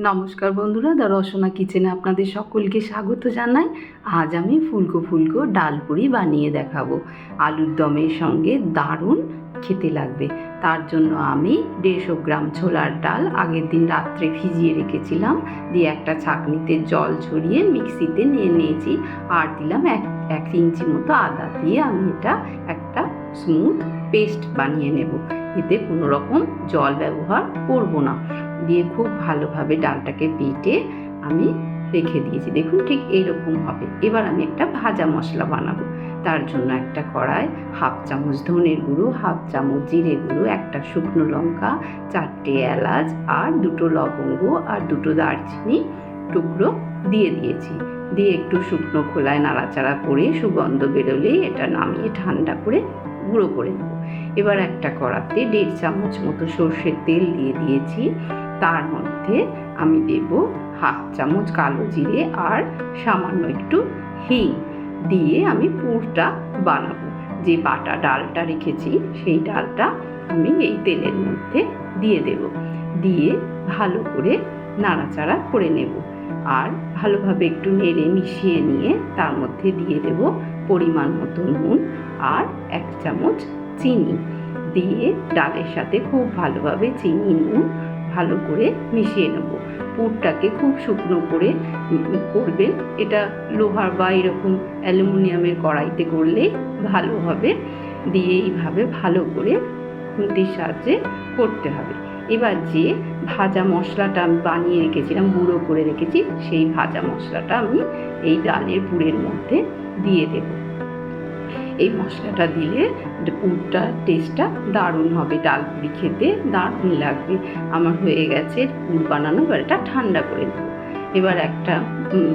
নমস্কার বন্ধুরা, দ্য রসনা কিচেনে আপনাদের সকলকে স্বাগত জানাই। আজ আমি ফুলকো ফুলকো ডাল পুরি বানিয়ে দেখাবো। আলুর দমের সঙ্গে দারুণ খেতে লাগবে। তার জন্য আমি 150 গ্রাম ছোলার ডাল আগের দিন রাত্রে ভিজিয়ে রেখেছিলাম, দিয়ে একটা ছাঁকনিতে জল ঝরিয়ে মিক্সিতে নিয়ে নিয়েছি। আর দিলাম এক ইঞ্চি মতো আদা, দিয়ে আমি এটা একটা স্মুথ পেস্ট বানিয়ে নেব। এতে কোনো রকম জল ব্যবহার করব না। দিয়ে খুব ভালোভাবে ডালটাকে বেটে আমি রেখে দিয়েছি। দেখুন ঠিক এইরকম হবে। এবার আমি একটা ভাজা মশলা বানাবো। তার জন্য একটা কড়াই 1/2 চামচ ধনের গুঁড়ো, 1/2 চামচ জিরে গুঁড়ো, একটা শুকনো লঙ্কা, 4টে এলাচ আর 2টো লবঙ্গ আর 2টো দারচিনি টুকরো দিয়ে দিয়েছি। দিয়ে একটু শুকনো খোলায় নাড়াচাড়া করে সুগন্ধ বেরোলেই এটা নামিয়ে ঠান্ডা করে গুঁড়ো করে নেব। এবার একটা কড়াতে 1.5 চামচ মতো সর্ষের তেল দিয়ে দিয়েছি। তার মধ্যে আমি দেব 1/2 চামচ কালো জিরে আর সামান্য একটু হিং দিয়ে আমি পুরটা বানাবো। যে বাটা ডালটা রেখেছি সেই ডালটা আমি এই তেলের মধ্যে দিয়ে দেব। দিয়ে ভালো করে নাড়াচাড়া করে নেব। আর ভালোভাবে একটু নেড়ে মিশিয়ে নিয়ে তার মধ্যে দিয়ে দেব পরিমাণ মতো নুন আর 1 চামচ চিনি। দিয়ে ডালের সাথে খুব ভালোভাবে চিনি নুন ভালো করে মিশিয়ে নেব। পুরটাকে খুব শুকনো করে করবেন। এটা লোহার বা এরকম অ্যালুমিনিয়ামের কড়াইতে করলেই ভালো হবে। দিয়ে এইভাবে ভালো করে খুন্তির সাহায্যে করতে হবে। এবার যে ভাজা মশলাটা আমি বানিয়ে রেখেছিলাম, গুঁড়ো করে রেখেছি, সেই ভাজা মশলাটা আমি এই ডালের পুরের মধ্যে দিয়ে দেব। এই মশলাটা দিলে পুরটার টেস্টটা দারুণ হবে। ডাল পুরি খেতে দারুণ লাগবে। আমার হয়ে গেছে পুর বানানো। এবার এটা ঠান্ডা করে নেব। এবার একটা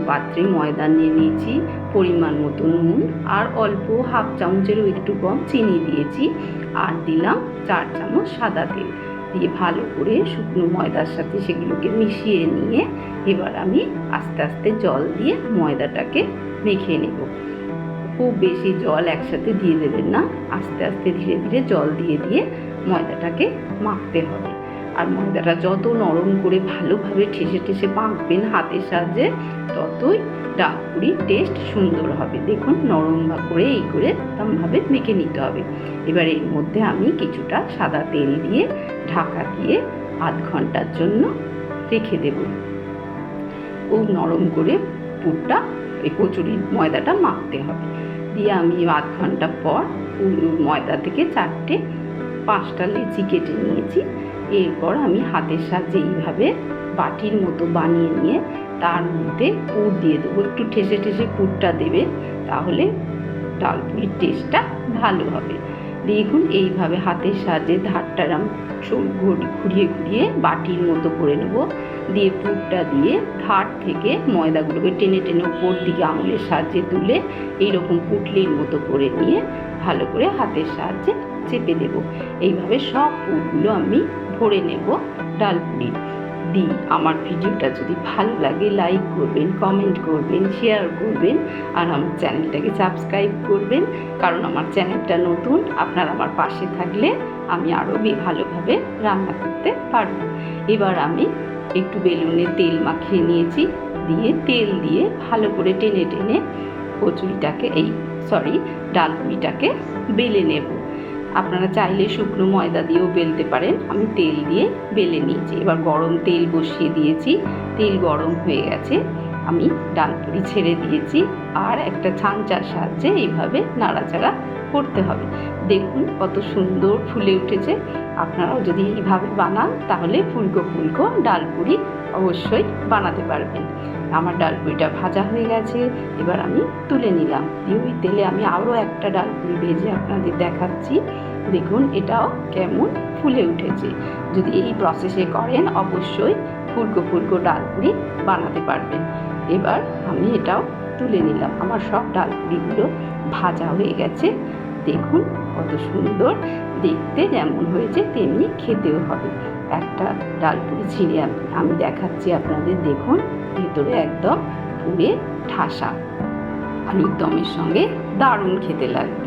পাত্রে ময়দা নিয়ে নিয়েছি, পরিমাণ মতো নুন আর অল্প 1/2 চামচেরও একটু কম চিনি দিয়েছি। আর দিলাম 4 চামচ সাদা তেল। দিয়ে ভালো করে শুকনো ময়দার সাথে সেগুলোকে মিশিয়ে নিয়ে এবার আমি আস্তে আস্তে জল দিয়ে ময়দাটাকে মেখে নেব। খুব বেশি জল একসাথে দিয়ে দেবেন না, আস্তে আস্তে ধীরে ধীরে জল দিয়ে দিয়ে ময়দাটাকে মাখতে হবে। আর ময়দাটা যত নরম করে ভালোভাবে ঠেসে ঠেসে মাখবেন হাতের সাহায্যে, ততই ডাল পুরির টেস্ট সুন্দর হবে। দেখুন নরম করে এই করে এরকমভাবে মেখে নিতে হবে। এবার এর মধ্যে আমি কিছুটা সাদা তেল দিয়ে ঢাকা দিয়ে আধ ঘন্টার জন্য রেখে দেব। খুব নরম করে পুরটা এই কচুরির ময়দাটা মাখতে হবে। দিয়ে আমি আধ ঘন্টা পর ময়দা থেকে 4-5টা লেচি কেটে নিয়েছি। এরপর আমি হাতের সাহায্যে এইভাবে বাটির মতো বানিয়ে নিয়ে তার মধ্যে পুর দিয়ে দেবো। একটু ঠেসে ঠেসে পুরটা দেবে, তাহলে ডাল পুরির টেস্টটা ভালো হবে। দেখুন এইভাবে হাতের সাহায্যে ধারটা ঘুরিয়ে ঘুরিয়ে বাটির মতো করে নেব। দিয়ে পুরটা দিয়ে ধার থেকে ময়দাগুলোকে টেনে টেনে উপর দিকে আঙুলের সাহায্যে তুলে এইরকম পুটলির মতো করে নিয়ে ভালো করে হাতের সাহায্যে চেপে দেব। এইভাবে সব পুরগুলো আমি ভরে নেব ডাল পুরি দিই। আমার ভিডিওটা যদি ভালো লাগে লাইক করবেন, কমেন্ট করবেন, শেয়ার করবেন আর আমার চ্যানেলটাকে সাবস্ক্রাইব করবেন। কারণ আমার চ্যানেলটা নতুন, আপনারা আমার পাশে থাকলে আমি আরও ভালোভাবে রান্না করতে পারব। এবার আমি একটু বেলুনে তেল মাখিয়ে নিয়েছি। দিয়ে তেল দিয়ে ভালো করে টেনে টেনে ডাল পুরিটাকে বেলে নেব। আপনারা চাইলে শুকনো ময়দা দিয়েও বেলতে পারেন। আমি তেল দিয়ে বেলে নিয়েছি। এবার গরম তেল বসিয়ে দিয়েছি। তেল গরম হয়ে গেছে, আমি ডাল পুরি ছেড়ে দিয়েছি। আর একটা ছাঁচার সাহায্যে এইভাবে নাড়াচাড়া করতে হবে। দেখুন কত সুন্দর ফুলে উঠেছে। আপনারাও যদি এইভাবে বানান তাহলে ফুলকো ফুলকো ডাল পুরি অবশ্যই বানাতে পারবেন। আমার ডাল পুরিটা ভাজা হয়ে গেছে, এবার আমি তুলে নিলাম। দিয়ে ওই তেলে আমি আরও একটা ডাল পুরি ভেজে আপনাদের দেখাচ্ছি। দেখুন এটাও কেমন ফুলে উঠেছে। যদি এই প্রসেসে করেন অবশ্যই ফুলকো ফুলকো ডাল পুরি বানাতে পারবেন। এবার আমি এটাও তুলে নিলাম। আমার সব ডাল পুরিগুলো ভাজা হয়ে গেছে। দেখুন কত সুন্দর দেখতে, যেমন হয়েছে তেমনি খেতেও হবে। একটা ডাল পুরি ছিঁড়ে আমি দেখাচ্ছি আপনাদের। দেখুন ভেতরে একদম পুরে ঠাসা, আলুর দমের সঙ্গে দারুণ খেতে লাগবে।